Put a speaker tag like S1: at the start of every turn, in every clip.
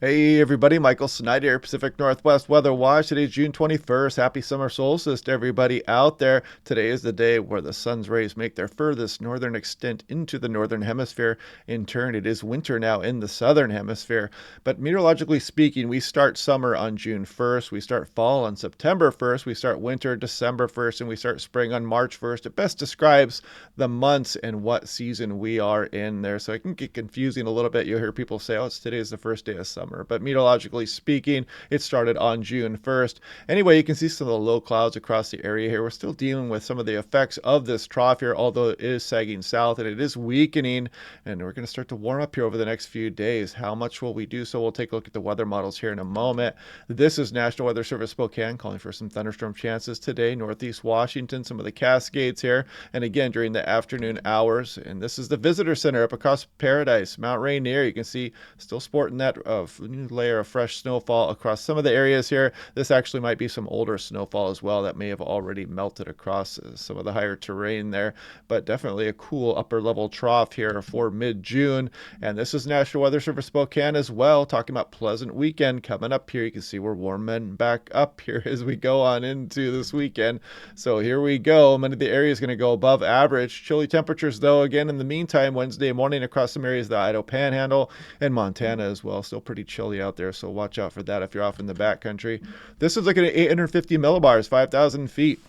S1: Hey everybody, Michael Snyder here, Pacific Northwest Weather Watch. Today's June 21st. Happy summer solstice to everybody out there. Today is the day where the sun's rays make their furthest northern extent into the northern hemisphere. In turn, it is winter now in the southern hemisphere. But meteorologically speaking, we start summer on June 1st. We start fall on September 1st. We start winter December 1st, and we start spring on March 1st. It best describes the months and what season we are in there. So it can get confusing a little bit. You'll hear people say, oh, today's the first day of summer. But meteorologically speaking, it started on June 1st. Anyway, you can see some of the low clouds across the area here. We're still dealing with some of the effects of this trough here, although it is sagging south and it is weakening. And we're going to start to warm up here over the next few days. How much will we do so? We'll take a look at the weather models here in a moment. This is National Weather Service Spokane calling for some thunderstorm chances today. Northeast Washington, some of the Cascades here. And again, during the afternoon hours. And this is the Visitor Center up across Paradise, Mount Rainier. You can see still sporting that new layer of fresh snowfall across some of the areas here. This actually might be some older snowfall as well that may have already melted across some of the higher terrain there, but definitely a cool upper level trough here for mid-June. And this is National Weather Service Spokane as well, talking about pleasant weekend coming up here. You can see we're warming back up here as we go on into this weekend. So here we go. Many of the areas going to go above average. Chilly temperatures though, again in the meantime, Wednesday morning across some areas of the Idaho Panhandle and Montana as well. Still pretty chilly out there, so watch out for that if you're off in the backcountry. This is looking at 850 millibars, 5,000 feet.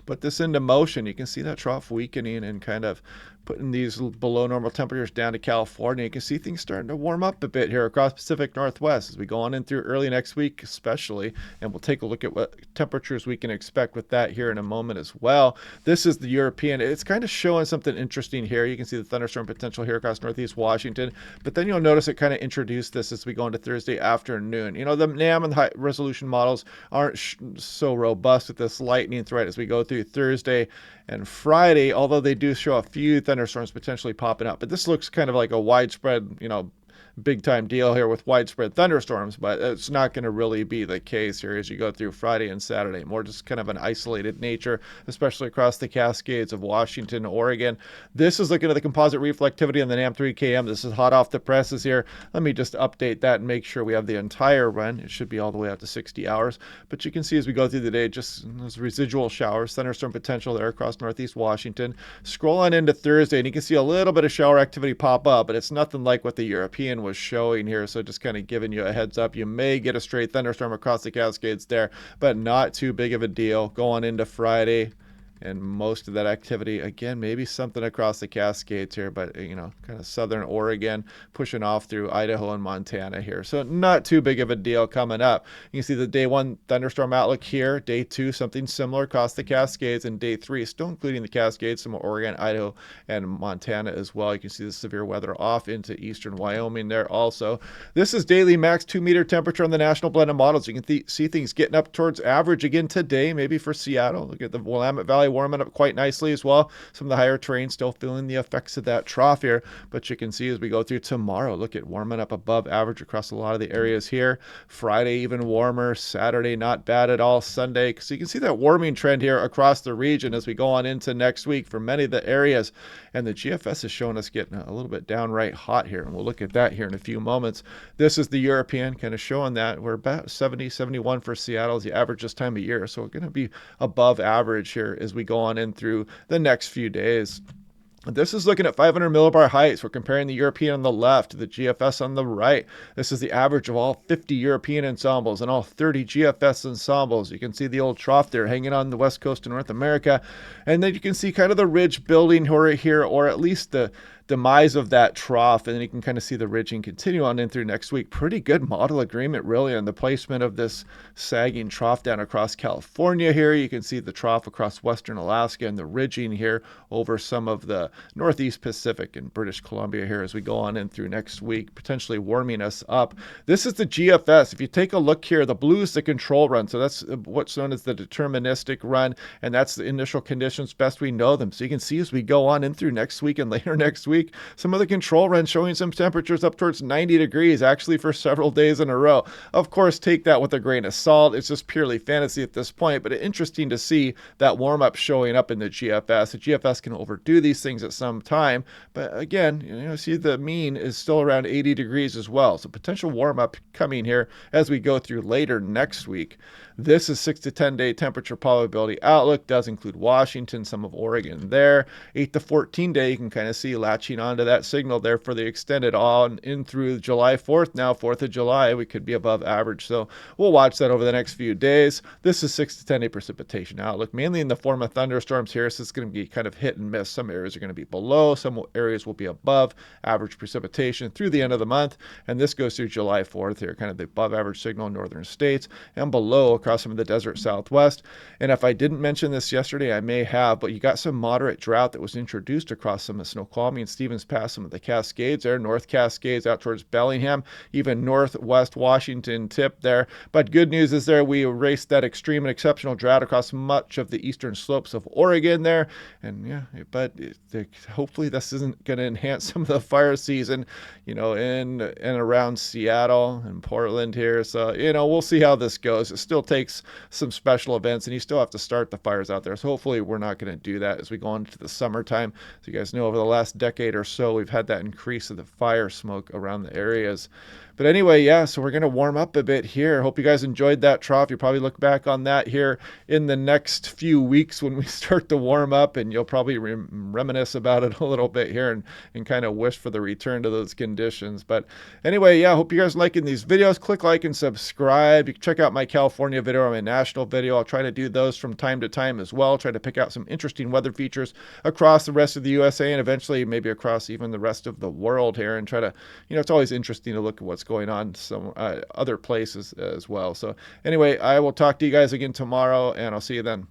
S1: Put this into motion. You can see that trough weakening and kind of putting these below normal temperatures down to California. You can see things starting to warm up a bit here across Pacific Northwest as we go on in through early next week especially, and we'll take a look at what temperatures we can expect with that here in a moment as well. This is the European. It's kind of showing something interesting here. You can see the thunderstorm potential here across Northeast Washington, but then you'll notice it kind of introduced this as we go into Thursday afternoon. You know, the NAM and the high resolution models aren't so robust with this lightning threat as we go through Thursday and Friday, although they do show a few thunderstorms potentially popping up. But this looks kind of like a widespread, big time deal here with widespread thunderstorms, but it's not going to really be the case here as you go through Friday and Saturday. More just kind of an isolated nature, especially across the Cascades of Washington, Oregon. This is looking at the composite reflectivity on the NAM3KM. This is hot off the presses here. Let me just update that and make sure we have the entire run. It should be all the way out to 60 hours. But you can see as we go through the day, just those residual showers, thunderstorm potential there across Northeast Washington. Scroll on into Thursday, and you can see a little bit of shower activity pop up, but it's nothing like what the European was showing here. So just kind of giving you a heads up. You may get a straight thunderstorm across the Cascades there, but not too big of a deal. Going into Friday, and most of that activity, again, maybe something across the Cascades here, but, kind of southern Oregon, pushing off through Idaho and Montana here. So not too big of a deal coming up. You can see the day one thunderstorm outlook here. Day two, something similar across the Cascades. And day three, still including the Cascades, some Oregon, Idaho, and Montana as well. You can see the severe weather off into eastern Wyoming there also. This is daily max 2-meter temperature on the national blended models. You can see things getting up towards average again today, maybe for Seattle. Look at the Willamette Valley warming up quite nicely as well. Some of the higher terrain still feeling the effects of that trough here, but you can see as we go through tomorrow, look at warming up above average across a lot of the areas here. Friday even warmer, Saturday not bad at all, Sunday. So you can see that warming trend here across the region as we go on into next week for many of the areas. And the GFS is showing us getting a little bit downright hot here, and we'll look at that here in a few moments. This is the European, kind of showing that we're about 70, 71 for Seattle is the average this time of year. So we're going to be above average here as we go on in through the next few days. This is looking at 500 millibar heights. We're comparing the European on the left to the GFS on the right. This is the average of all 50 European ensembles and all 30 GFS ensembles. You can see the old trough there hanging on the west coast of North America. And then you can see kind of the ridge building here, or at least the demise of that trough, and then you can kind of see the ridging continue on in through next week. Pretty good model agreement really on the placement of this sagging trough down across California here. You can see the trough across western Alaska and the ridging here over some of the northeast Pacific and British Columbia here as we go on in through next week, potentially warming us up. This is the GFS. If you take a look here, the blue is the control run, so that's what's known as the deterministic run, and that's the initial conditions best we know them. So you can see as we go on in through next week and later next week, week. Some of the control runs showing some temperatures up towards 90 degrees, actually for several days in a row. Of course, take that with a grain of salt. It's just purely fantasy at this point, but it's interesting to see that warm-up showing up in the GFS. The GFS can overdo these things at some time, but again, see the mean is still around 80 degrees as well. So potential warm-up coming here as we go through later next week. This is 6 to 10 day temperature probability outlook, does include Washington, some of Oregon there. 8 to 14 day, you can kind of see latching onto that signal there for the extended on in through July 4th. Now 4th of July, we could be above average. So we'll watch that over the next few days. This is 6 to 10 day precipitation outlook, mainly in the form of thunderstorms here. So it's going to be kind of hit and miss. Some areas are going to be below, some areas will be above average precipitation through the end of the month. And this goes through July 4th here, kind of the above average signal in northern states and below across some of the desert southwest. And if I didn't mention this yesterday, I may have, but you got some moderate drought that was introduced across some of Snoqualmie and Stevens Pass, some of the Cascades there, North Cascades out towards Bellingham, even northwest Washington tip there. But good news is there we erased that extreme and exceptional drought across much of the eastern slopes of Oregon there. And yeah, but hopefully this isn't going to enhance some of the fire season, in and around Seattle and Portland here. So, we'll see how this goes. It still takes some special events, and you still have to start the fires out there. So hopefully we're not going to do that as we go into the summertime. So you guys know over the last decade or so, we've had that increase of the fire smoke around the areas. But anyway, yeah, so we're going to warm up a bit here. Hope you guys enjoyed that trough. You'll probably look back on that here in the next few weeks when we start to warm up, and you'll probably reminisce about it a little bit here and kind of wish for the return to those conditions. But anyway, yeah, hope you guys are liking these videos. Click like and subscribe. You can check out my California video or my national video. I'll try to do those from time to time as well. Try to pick out some interesting weather features across the rest of the USA and eventually maybe across even the rest of the world here, and try to, it's always interesting to look at what's going on some other places as well. So anyway, I will talk to you guys again tomorrow, and I'll see you then.